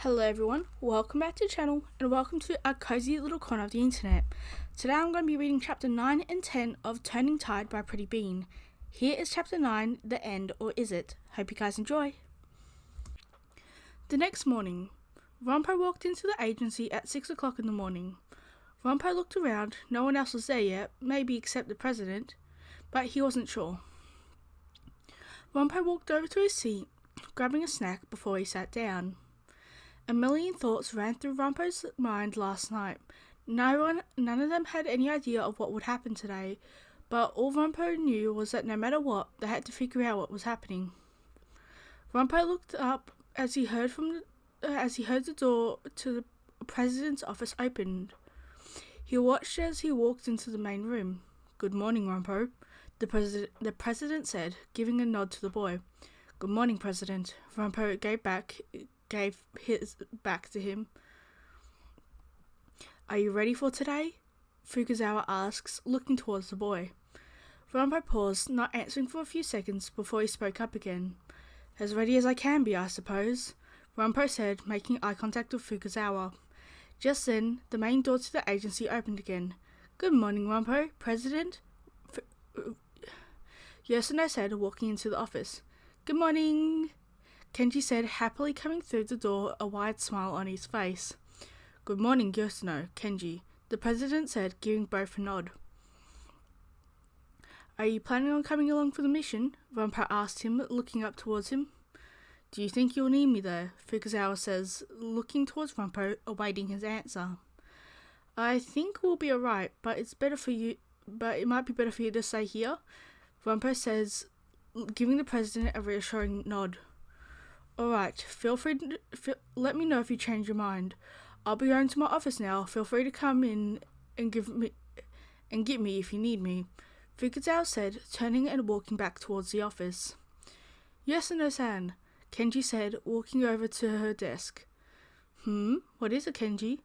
Hello everyone, welcome back to the channel and welcome to our cozy little corner of the internet. Today I'm going to be reading chapter 9 and 10 of Turning Tide by Pretty Bean. Here is chapter 9, the end, or is it? Hope you guys enjoy. The next morning, Rompo walked into the agency at 6 o'clock in the morning. Rompo looked around, no one else was there yet, maybe except the president, but he wasn't sure. Rompo walked over to his seat, grabbing a snack before he sat down. A million thoughts ran through Rompo's mind last night. None of them had any idea of what would happen today, but all Rompo knew was that no matter what, they had to figure out what was happening. Rompo looked up as he heard the door to the president's office opened. He watched as he walked into the main room. "Good morning, Rompo," the president said, giving a nod to the boy. "Good morning, President." Rompo gave his back to him. "Are you ready for today?" Fukazawa asks, looking towards the boy. Rompo paused, not answering for a few seconds before he spoke up again. "As ready as I can be, I suppose," Rompo said, making eye contact with Fukazawa. Just then, the main door to the agency opened again. "Good morning, Rompo, President," Yoshino said, walking into the office. "Good morning," Kenji said, happily coming through the door, a wide smile on his face. "Good morning, Yoshino, Kenji," the president said, giving both a nod. "Are you planning on coming along for the mission?" Rompo asked him, looking up towards him. "Do you think you'll need me there?" Fukazawa says, looking towards Rompo, awaiting his answer. "I think we'll be alright, but it might be better for you to stay here," Rompo says, giving the president a reassuring nod. "Alright, feel free to let me know if you change your mind. I'll be going to my office now. Feel free to come in and get me if you need me," Fukazawa said, turning and walking back towards the office. "Yoshino-san," Kenji said, walking over to her desk. What is it, Kenji?"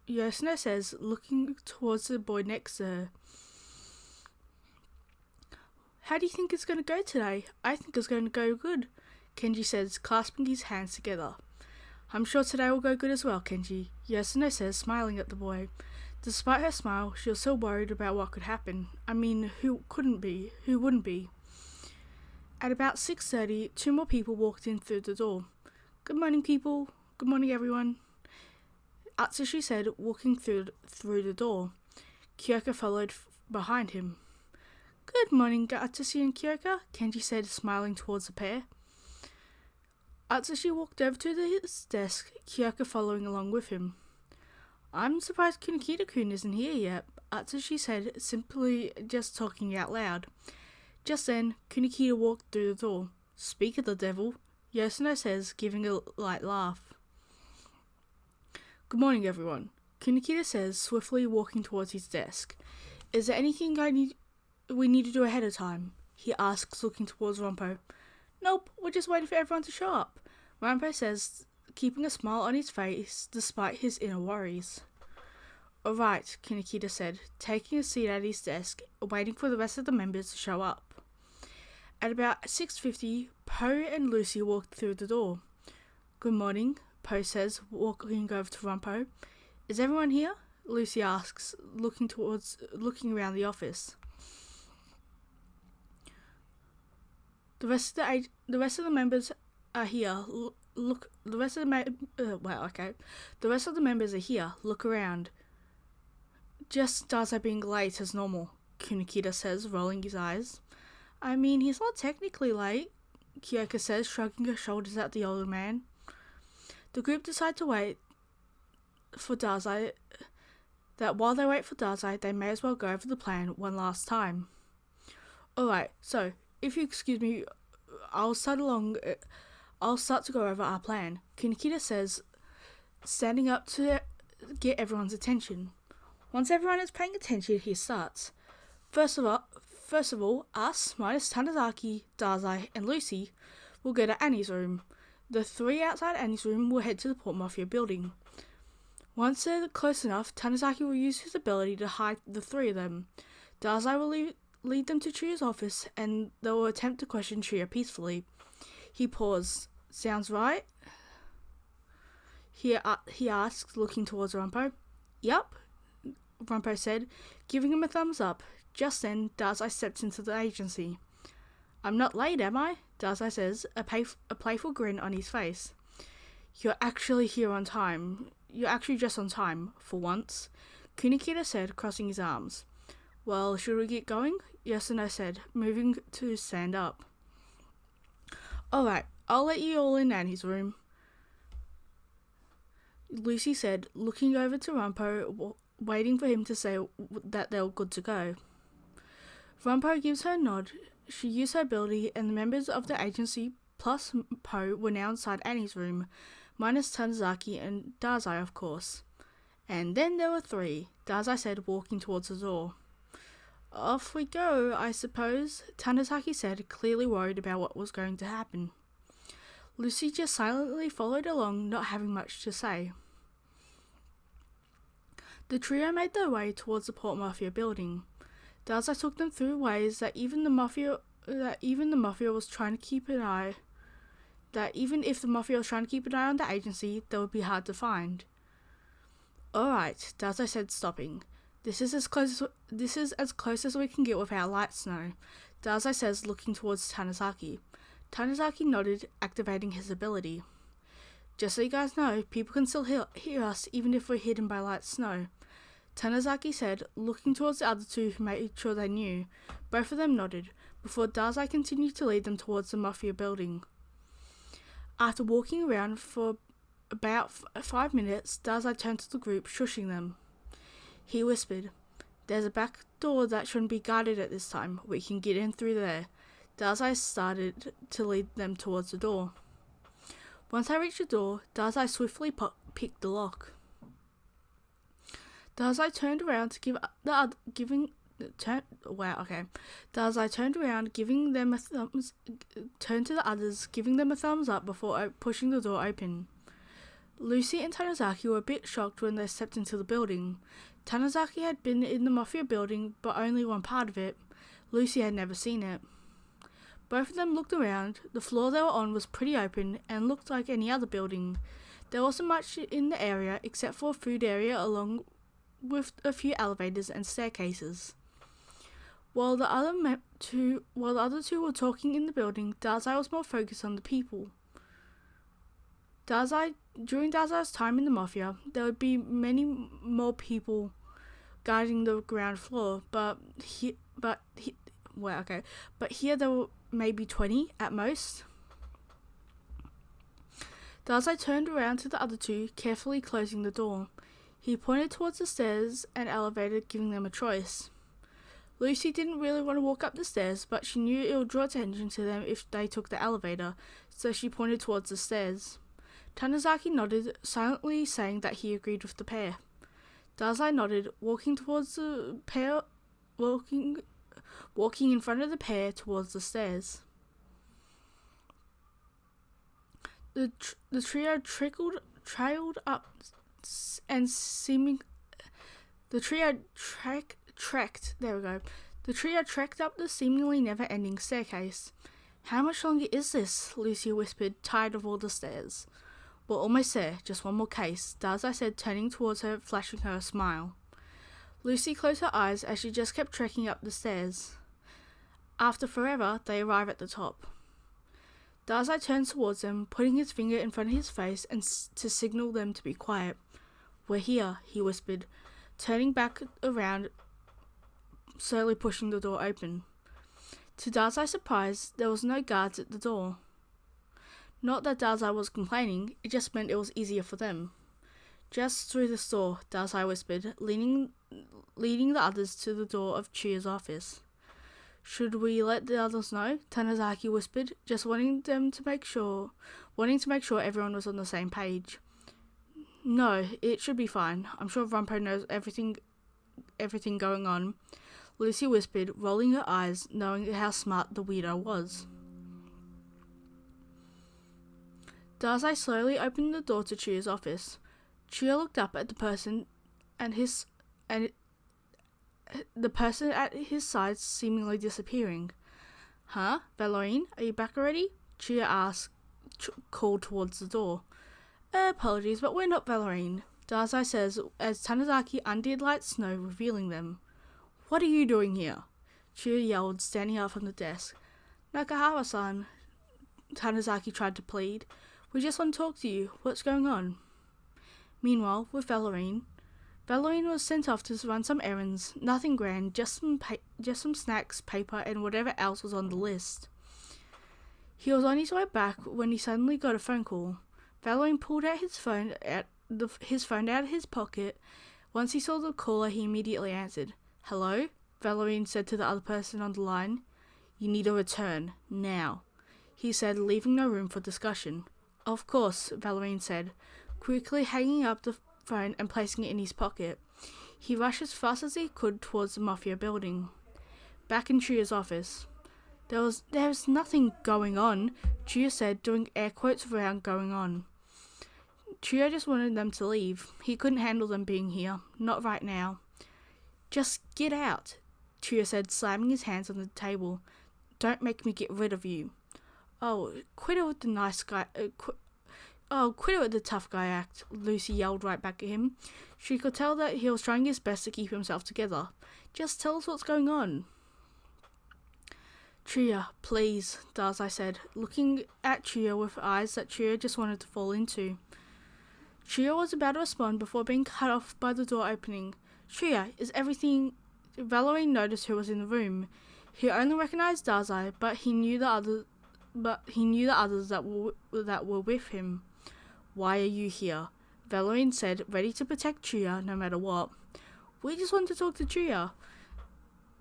Yoshino says, looking towards the boy next to her. "How do you think it's going to go today?" "I think it's going to go good," Kenji says, clasping his hands together. "I'm sure today will go good as well, Kenji," Yoshino says, smiling at the boy. Despite her smile, she was still worried about what could happen. I mean, who wouldn't be? At about 6:30, two more people walked in through the door. "Good morning, people. Good morning, everyone," Atsushi said, walking through the door. Kyoka followed behind him. "Good morning, Atsushi and Kyoka," Kenji said, smiling towards the pair. Atsushi walked over to his desk, Kyoka following along with him. "I'm surprised Kunikita-kun isn't here yet," Atsushi said, simply just talking out loud. Just then, Kunikita walked through the door. "Speak of the devil," Yoshino says, giving a light laugh. "Good morning, everyone," Kunikita says, swiftly walking towards his desk. "Is there anything we need to do ahead of time?" he asks, looking towards Rompo. "Nope, we're just waiting for everyone to show up," Rompo says, keeping a smile on his face despite his inner worries. "Alright," Kunikita said, taking a seat at his desk, waiting for the rest of the members to show up. At about 6:50, Poe and Lucy walked through the door. "Good morning," Poe says, walking over to Rompo. "Is everyone here?" Lucy asks, looking around the office. The rest of the members are here. The rest of the members are here. Look around. Just Dazai being late as normal," Kunikita says, rolling his eyes. "I mean, he's not technically late," Kyoka says, shrugging her shoulders at the older man. The group decide to wait for Dazai. That while they wait for Dazai, they may as well go over the plan one last time. "Alright, so if you excuse me, I'll start to go over our plan," Kunikita says, standing up to get everyone's attention. Once everyone is paying attention, he starts. First of all, us, minus Tanizaki, Dazai, and Lucy, will go to Annie's room. The three outside Annie's room will head to the Port Mafia building. Once they're close enough, Tanizaki will use his ability to hide the three of them. Dazai will lead them to Tria's office, and they will attempt to question Tria peacefully. He paused. "Sounds right?" He asked, looking towards Rumpo. Yup, Rumpo said, giving him a thumbs up. Just then, Dazai steps into the agency. I'm not late, am I? Dazai says, a playful grin on his face. You're actually here on time. You're actually just on time, for once, Kunikida said, crossing his arms. Well, should we get going? Yasuno said, moving to stand up. Alright, I'll let you all in Nanny's room, Lucy said, looking over to Rumpo, waiting for him to say that they were good to go. Rumpo gives her a nod. She used her ability, and the members of the agency plus Po were now inside Annie's room, minus Tanizaki and Dazai, of course. And then there were three, Dazai said, walking towards the door. Off we go, I suppose, Tanizaki said, clearly worried about what was going to happen. Lucy just silently followed along, not having much to say. The trio made their way towards the Port Mafia building. Dazai took them through ways that even the Mafia was trying to keep an eye. That even if the Mafia was trying to keep an eye on the agency, they would be hard to find. Alright, Dazai said, stopping. This is as close as we can get without light snow, Dazai says, looking towards Tanizaki. Tanizaki nodded, activating his ability. Just so you guys know, people can still hear us even if we're hidden by light snow, Tanizaki said, looking towards the other two who made sure they knew. Both of them nodded, before Dazai continued to lead them towards the Mafia building. After walking around for about 5 minutes, Dazai turned to the group, shushing them. He whispered, There's a back door that shouldn't be guarded at this time. We can get in through there. Dazai started to lead them towards the door. Once I reached the door, Dazai swiftly picked the lock. Dazai turned around to Dazai turned around, turned to the others, giving them a thumbs up before pushing the door open. Lucy and Tanizaki were a bit shocked when they stepped into the building. Tanizaki had been in the Mafia building, but only one part of it. Lucy had never seen it. Both of them looked around. The floor they were on was pretty open and looked like any other building. There wasn't much in the area except for a food area along with a few elevators and staircases. While the other two were talking in the building, Dazai was more focused on the people. During Dazai's time in the Mafia, there would be many more people guarding the ground floor, but here there were maybe 20 at most. Dazai turned around to the other two, carefully closing the door. He pointed towards the stairs and elevator, giving them a choice. Lucy didn't really want to walk up the stairs, but she knew it would draw attention to them if they took the elevator, so she pointed towards the stairs. Tanizaki nodded, silently saying that he agreed with the pair. Dazai nodded, walking towards the pair, walking in front of the pair towards the stairs. The trio trailed up and The trio trekked up the seemingly never-ending staircase. How much longer is this? Lucy whispered, tired of all the stairs. We're almost there, just one more case, Dazai said, turning towards her, flashing her a smile. Lucy closed her eyes as she just kept trekking up the stairs. After forever, they arrive at the top. Dazai turns towards them, putting his finger in front of his face and to signal them to be quiet. We're here, he whispered, turning back around, slowly pushing the door open. To Dazai's surprise, there was no guards at the door. Not that Dazai was complaining, it just meant it was easier for them. Just through this door, Dazai whispered, leading the others to the door of Tria's office. Should we let the others know? Tanizaki whispered, just wanting to make sure everyone was on the same page. No, it should be fine. I'm sure Rumpo knows everything going on, Lucy whispered, rolling her eyes, knowing how smart the weirdo was. Dazai slowly opened the door to Tria's office. Tria looked up at the person the person at his side seemingly disappearing. Huh? Valorine, are you back already? Tria asked, called towards the door. Apologies, but we're not Valorine, Dazai says as Tanizaki undid like snow, revealing them. What are you doing here? Tria yelled, standing up from the desk. Nakahara-san, Tanizaki tried to plead. We just want to talk to you. What's going on? Meanwhile, with Valorine was sent off to run some errands. Nothing grand, just some snacks, paper, and whatever else was on the list. He was on his way back when he suddenly got a phone call. Valorine pulled out his phone out of his pocket. Once he saw the caller, he immediately answered. Hello? Valorine said to the other person on the line. You need a return, now, he said, leaving no room for discussion. Of course, Valorine said, quickly hanging up the phone and placing it in his pocket. He rushed as fast as he could towards the Mafia building. Back in Tria's office. There was nothing going on, Tria said, doing air quotes around going on. Tria just wanted them to leave. He couldn't handle them being here. Not right now. Just get out, Tria said, slamming his hands on the table. Don't make me get rid of you. Oh, quit it with the nice guy. Quit it with the tough guy act, Lucy yelled right back at him. She could tell that he was trying his best to keep himself together. Just tell us what's going on. Tria, please, Dazai said, looking at Tria with eyes that Tria just wanted to fall into. Tria was about to respond before being cut off by the door opening. Tria, is everything... Valorine noticed who was in the room. He only recognized Dazai, but he knew the others that were with him. Why are you here? Valorine said, ready to protect Tria no matter what. We just want to talk to Tria,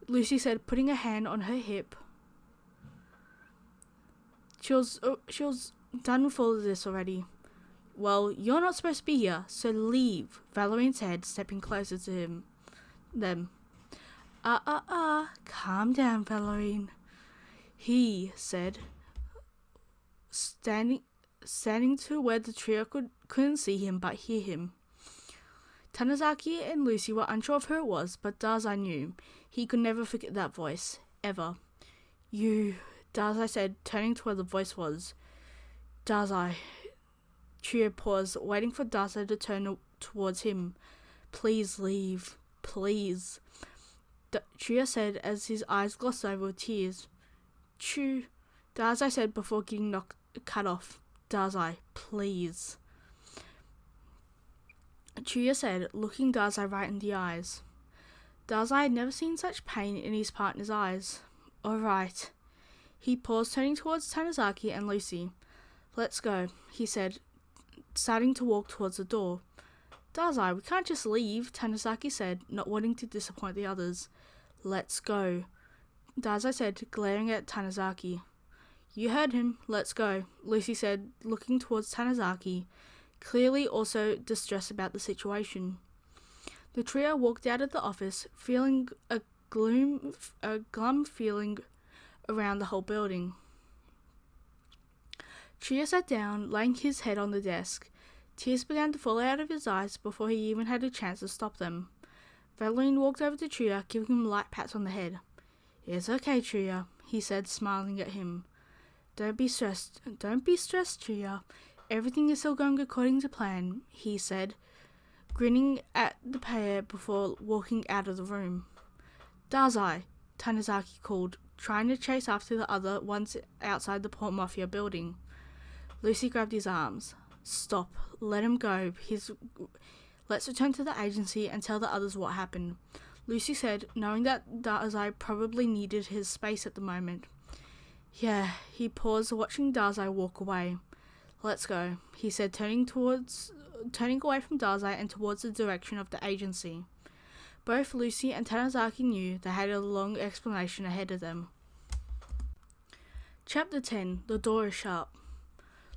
Lucy said, putting a hand on her hip. She was done with all of this already. Well, you're not supposed to be here, so leave, Valorine said, stepping closer to them. Calm down, Valorine, he said, standing to where the trio couldn't see him but hear him. Tanizaki and Lucy were unsure of who it was, but Dazai knew. He could never forget that voice, ever. You, Dazai said, turning to where the voice was. Dazai. Tria paused, waiting for Dazai to turn towards him. Please leave, please, Tria said as his eyes glossed over with tears. Dazai said before getting cut off. Dazai, please. Tria said, looking Dazai right in the eyes. Dazai had never seen such pain in his partner's eyes. Alright. He paused, turning towards Tanizaki and Lucy. Let's go, he said, starting to walk towards the door. Dazai, we can't just leave, Tanizaki said, not wanting to disappoint the others. Let's go, Dazai said, glaring at Tanizaki. You heard him, let's go, Lucy said, looking towards Tanizaki, clearly also distressed about the situation. The trio walked out of the office, feeling a glum feeling around the whole building. Tria sat down, laying his head on the desk. Tears began to fall out of his eyes before he even had a chance to stop them. Valorine walked over to Tria, giving him light pats on the head. It's okay, Tria, he said, smiling at him. Don't be stressed, Tria. Everything is still going according to plan, he said, grinning at the pair before walking out of the room. Dazai, Tanizaki called, trying to chase after the other ones outside the Port Mafia building. Lucy grabbed his arms. Stop, let him go. Let's return to the agency and tell the others what happened, Lucy said, knowing that Dazai probably needed his space at the moment. Yeah, he paused, watching Dazai walk away. Let's go, he said, turning away from Dazai and towards the direction of the agency. Both Lucy and Tanizaki knew they had a long explanation ahead of them. Chapter 10. The door is shut.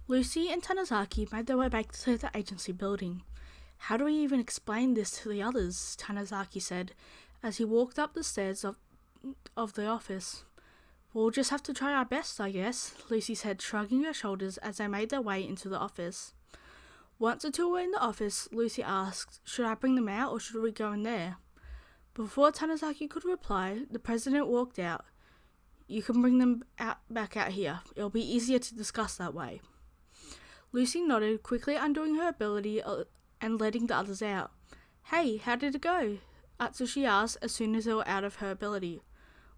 Lucy and Tanizaki made their way back to the agency building. How do we even explain this to the others? Tanizaki said, as he walked up the stairs of the office. We'll just have to try our best, I guess, Lucy said, shrugging her shoulders as they made their way into the office. Once the two were in the office, Lucy asked, should I bring them out or should we go in there? Before Tanizaki could reply, the president walked out. You can bring them back out here. It'll be easier to discuss that way. Lucy nodded, quickly undoing her ability and letting the others out. Hey, how did it go? Atsushi asked as soon as they were out of her ability.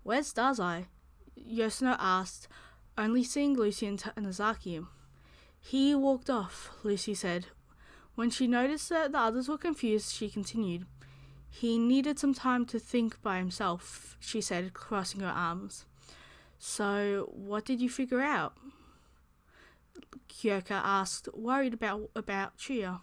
Where's Dazai? Yoshino asked, only seeing Lucy and Tanizaki. He walked off, Lucy said. When she noticed that the others were confused, she continued. He needed some time to think by himself, she said, crossing her arms. So, what did you figure out? Kyoka asked, worried about Tria.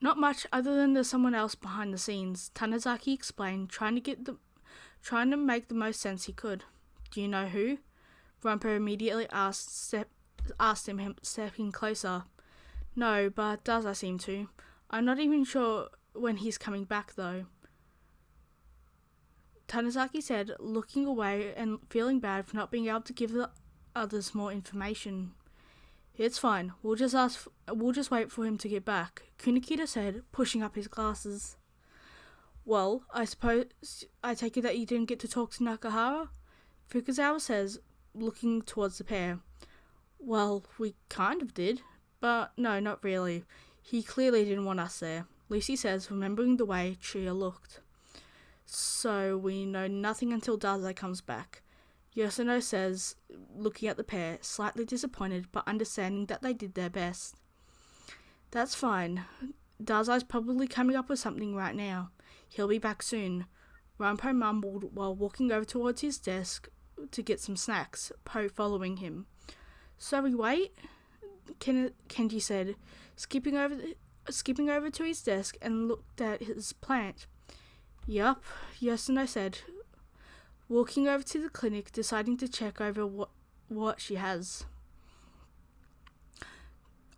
Not much other than there's someone else behind the scenes, Tanizaki explained, trying to make the most sense he could. Do you know who? Rumpo immediately asked him, stepping closer. No, but Dazai seemed to. I'm not even sure when he's coming back, though. Tanizaki said, looking away and feeling bad for not being able to give the others more information. It's fine. We'll just wait for him to get back, Kunikida said, pushing up his glasses. Well, I suppose I take it that you didn't get to talk to Nakahara? Fukuzawa says, looking towards the pair. Well, we kind of did, but no, not really. He clearly didn't want us there, Lucy says, remembering the way Tria looked. So we know nothing until Dazai comes back, Yoshino says, looking at the pair, slightly disappointed but understanding that they did their best. That's fine. Dazai's probably coming up with something right now. He'll be back soon, Rampo mumbled while walking over towards his desk to get some snacks, Po following him. So we wait? Kenji said, skipping over to his desk and looked at his plant. Yup, Yoshino said, walking over to the clinic, deciding to check over what she has.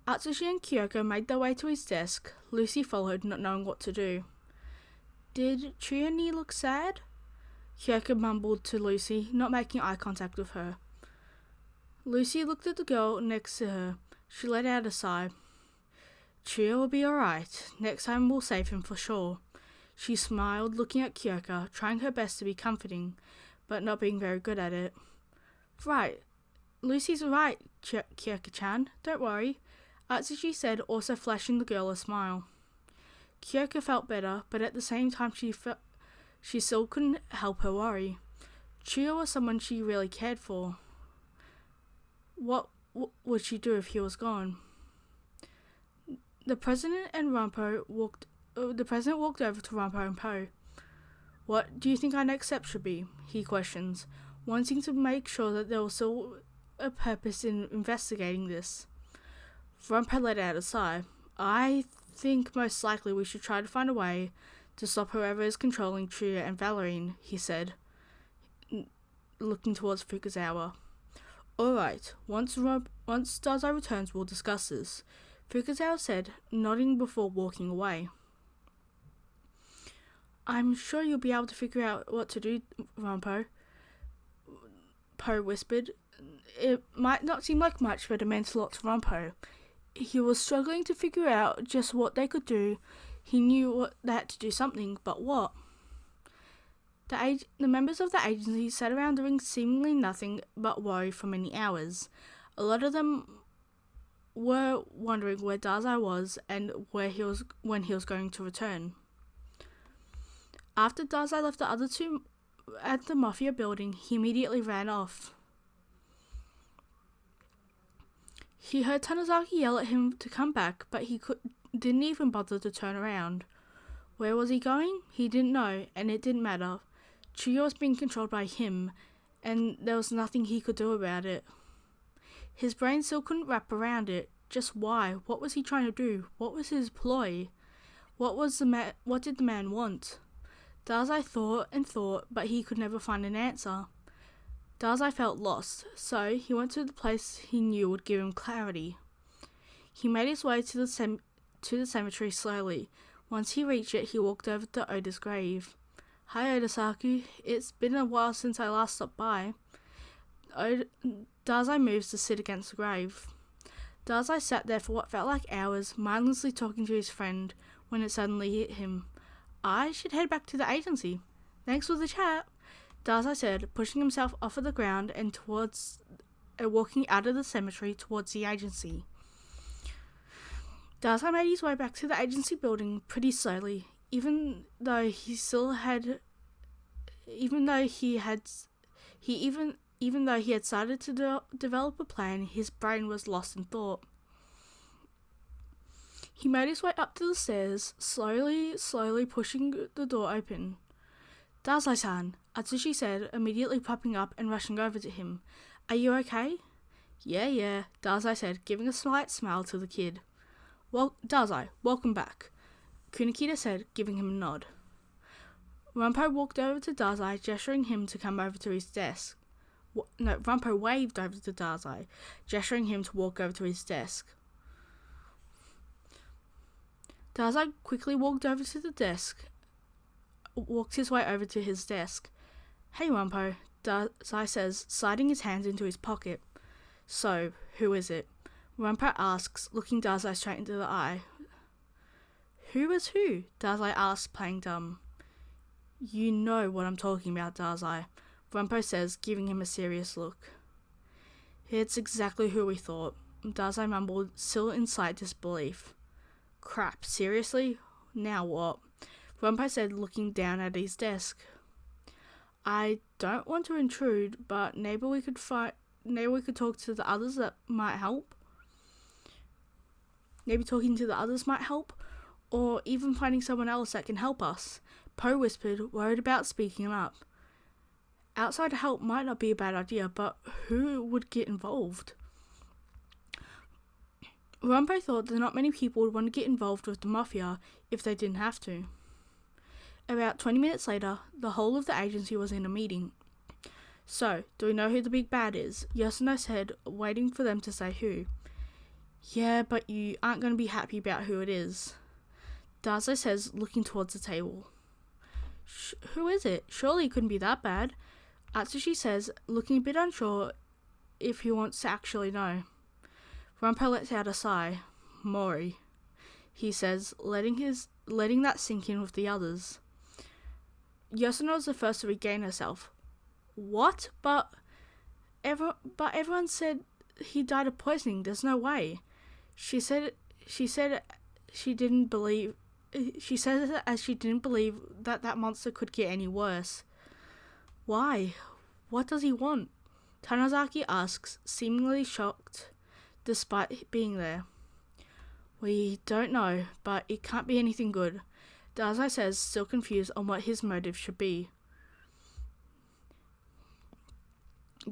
Atsushi and Kyoko made their way to his desk. Lucy followed, not knowing what to do. Did Tria look sad? Kyoko mumbled to Lucy, not making eye contact with her. Lucy looked at the girl next to her. She let out a sigh. Tria will be alright. Next time we'll save him for sure. She smiled, looking at Kyoko, trying her best to be comforting, but not being very good at it. Right. Lucy's right, Kyoko-chan. Don't worry, Atsushi said, also flashing the girl a smile. Kyoko felt better, but at the same time she still couldn't help her worry. Tria was someone she really cared for. What would she do if he was gone? The president walked over to Rampo and Po. What do you think our next step should be? He questions, wanting to make sure that there was still a purpose in investigating this. Rampo let out a sigh. I think most likely we should try to find a way to stop whoever is controlling Tria and Valorine, he said, looking towards Fukuzawa. Alright, once Dazai returns we'll discuss this, Fukuzawa said, nodding before walking away. I'm sure you'll be able to figure out what to do, Rampo, Po whispered. It might not seem like much, but it meant a lot to Rampo. He was struggling to figure out just what they could do. He knew they had to do something, but what? The members of the agency sat around doing seemingly nothing but worry for many hours. A lot of them were wondering where Dazai was and when he was going to return. After Dazai left the other two at the Mafia building, he immediately ran off. He heard Tanizaki yell at him to come back, but he didn't even bother to turn around. Where was he going? He didn't know, and it didn't matter. Tria was being controlled by him, and there was nothing he could do about it. His brain still couldn't wrap around it. Just why? What was he trying to do? What was his ploy? What did the man want? Dazai thought and thought, but he could never find an answer. Dazai felt lost, so he went to the place he knew would give him clarity. He made his way to the cemetery slowly. Once he reached it, he walked over to Oda's grave. Hi, Oda-saku. It's been a while since I last stopped by. Dazai moves to sit against the grave. Dazai sat there for what felt like hours, mindlessly talking to his friend, when it suddenly hit him. I should head back to the agency. Thanks for the chat, Dazai said, pushing himself off of the ground and and walking out of the cemetery towards the agency. Dazai made his way back to the agency building pretty slowly, even though he had started to develop a plan. His brain was lost in thought. He made his way up to the stairs, slowly pushing the door open. "Dazai-san," Atsushi said, immediately popping up and rushing over to him. "Are you okay?" Yeah, Dazai said, giving a slight smile to the kid. "Well, Dazai, welcome back," Kunikida said, giving him a nod. Rumpo walked over to Dazai, gesturing him to come over to his desk. Rumpo waved over to Dazai, gesturing him to walk over to his desk. Dazai quickly walked his way over to his desk. "Hey, Rumpo," Dazai says, sliding his hands into his pocket. "So, who is it?" Rumpo asks, looking Dazai straight into the eye. "Who is who?" Dazai asks, playing dumb. "You know what I'm talking about, Dazai," Rumpo says, giving him a serious look. "It's exactly who we thought," Dazai mumbled, still in slight disbelief. "Crap, seriously? Now what?" Rumpo said, looking down at his desk. "I don't want to intrude, but maybe we could talk to the others that might help. Maybe talking to the others might help, or even finding someone else that can help us," Poe whispered, worried about speaking up. Outside help might not be a bad idea, but who would get involved? Rumpo thought that not many people would want to get involved with the Mafia if they didn't have to. About 20 minutes later, the whole of the agency was in a meeting. "So, do we know who the big bad is?" Yosuno said, waiting for them to say who. "Yeah, but you aren't going to be happy about who it is," Dazai says, looking towards the table. "Who is it? Surely it couldn't be that bad," Atsushi says, looking a bit unsure if he wants to actually know. Rumpo lets out a sigh. "Mori," he says, letting that sink in with the others. Yosuno was the first to regain herself. "What? But everyone said he died of poisoning. There's no way." She said she didn't believe that monster could get any worse. "Why? What does he want?" Tanazaki asks, seemingly shocked despite being there. "We don't know, but it can't be anything good," Dazai says, still confused on what his motive should be.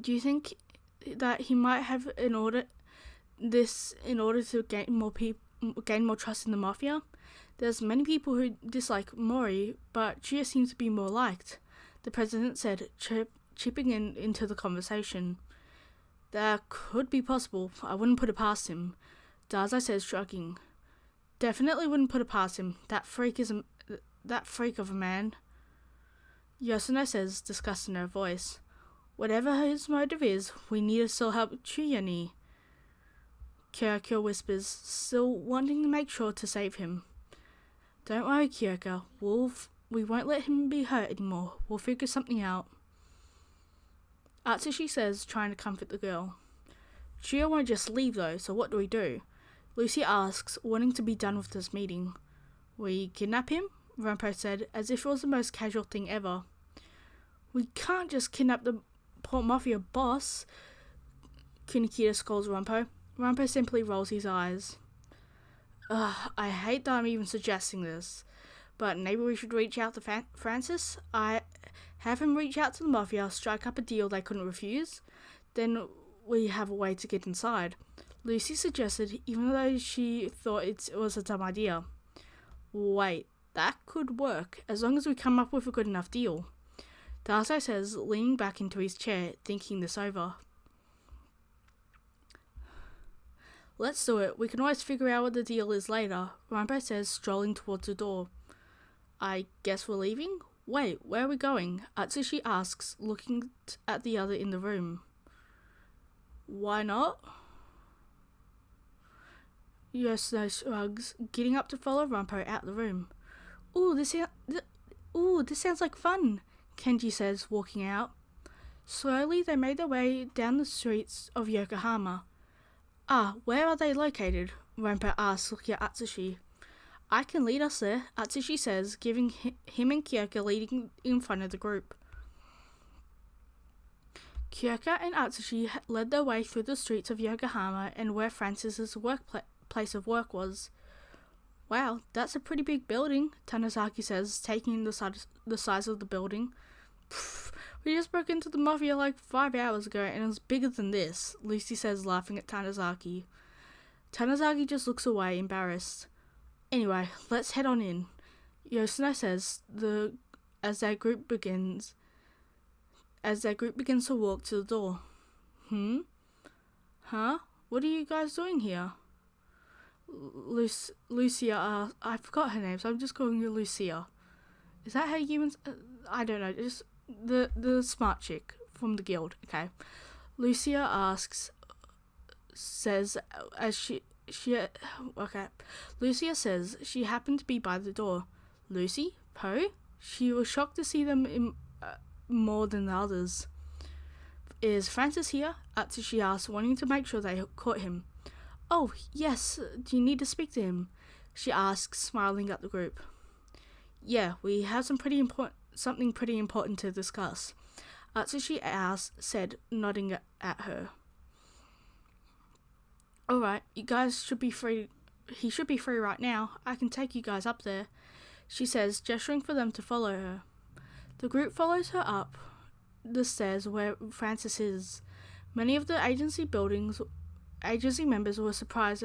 "Do you think that he might have in order to gain more trust in the Mafia? There's many people who dislike Mori, but Tria seems to be more liked," the president said, chipping into the conversation. "That could be possible. I wouldn't put it past him," Dazai says, shrugging. "Definitely wouldn't put it past him. That freak of a man," Yosuno says, disgust in her voice. "Whatever his motive is, we need to still help Tria ni," Kyoko whispers, still wanting to make sure to save him. "Don't worry, Kyoko. We won't let him be hurt anymore. We'll figure something out," Atsushi says, trying to comfort the girl. "Tria won't just leave though, so what do we do?" Lucy asks, wanting to be done with this meeting. "We kidnap him?" Rumpo said, as if it was the most casual thing ever. "We can't just kidnap the poor Mafia boss," Kunikida scolds Rumpo. Rumpo simply rolls his eyes. "I hate that I'm even suggesting this, but maybe we should reach out to Francis. I have him reach out to the Mafia, strike up a deal they couldn't refuse. Then we have a way to get inside," Lucy suggested, even though she thought it was a dumb idea. "Wait, that could work, as long as we come up with a good enough deal," Dazai says, leaning back into his chair, thinking this over. "Let's do it. We can always figure out what the deal is later," Rumpo says, strolling towards the door. "I guess we're leaving? Wait, where are we going?" Atsushi asks, looking at the other in the room. "Why not?" Yosuno shrugs, getting up to follow Rumpo out the room. Ooh, this sounds like fun," Kenji says, walking out. Slowly, they made their way down the streets of Yokohama. Ah, where are they located? Rampo asks, looking at Atsushi. I can lead us there, Atsushi says, giving him and Kyoka leading in front of the group. Kyoka and Atsushi led their way through the streets of Yokohama and where Francis's place of work was. Wow, that's a pretty big building, Tanizaki says, taking the size of the building. Pfft, we just broke into the Mafia like 5 hours ago and it was bigger than this, Lucy says, laughing at Tanizaki. Tanizaki just looks away, embarrassed. Anyway, let's head on in, Yoshino says, as their group begins to walk to the door. Huh? What are you guys doing here? Lucia, I forgot her name, so I'm just calling her Lucia. Is that how humans... I don't know, just the smart chick from the guild, okay. Lucia says she happened to be by the door. Lucy? Poe? She was shocked to see them in more than the others. Is Francis here? Atsushi asked, wanting to make sure they caught him. Oh, yes, do you need to speak to him? She asks, smiling at the group. Yeah, we have something pretty important to discuss, Atsushi said, nodding at her. Alright, you guys should be free. He should be free right now. I can take you guys up there, she says, gesturing for them to follow her. The group follows her up the stairs where Francis is. Many of the agency members were surprised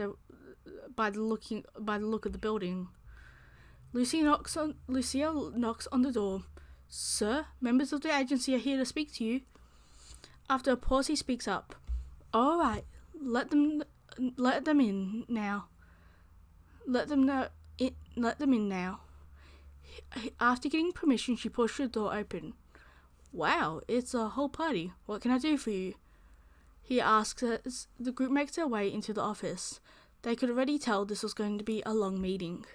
by the look of the building. Lucia knocks on the door. Sir, members of the agency are here to speak to you. After a pause, he speaks up. All right, let them in now. Let them in now. After getting permission, she pushed the door open. Wow, it's a whole party. What can I do for you? He asks as the group makes their way into the office. They could already tell this was going to be a long meeting.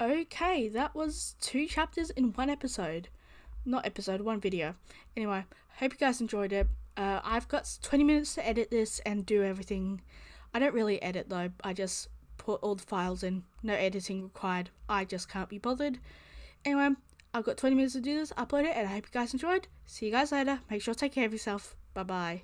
Okay, that was 2 chapters in 1 episode. Not episode, 1 video. Anyway, hope you guys enjoyed it. I've got 20 minutes to edit this and do everything. I don't really edit though, I just put all the files in. No editing required. I just can't be bothered. Anyway, I've got 20 minutes to do this, upload it, and I hope you guys enjoyed. See you guys later. Make sure to take care of yourself. Bye bye.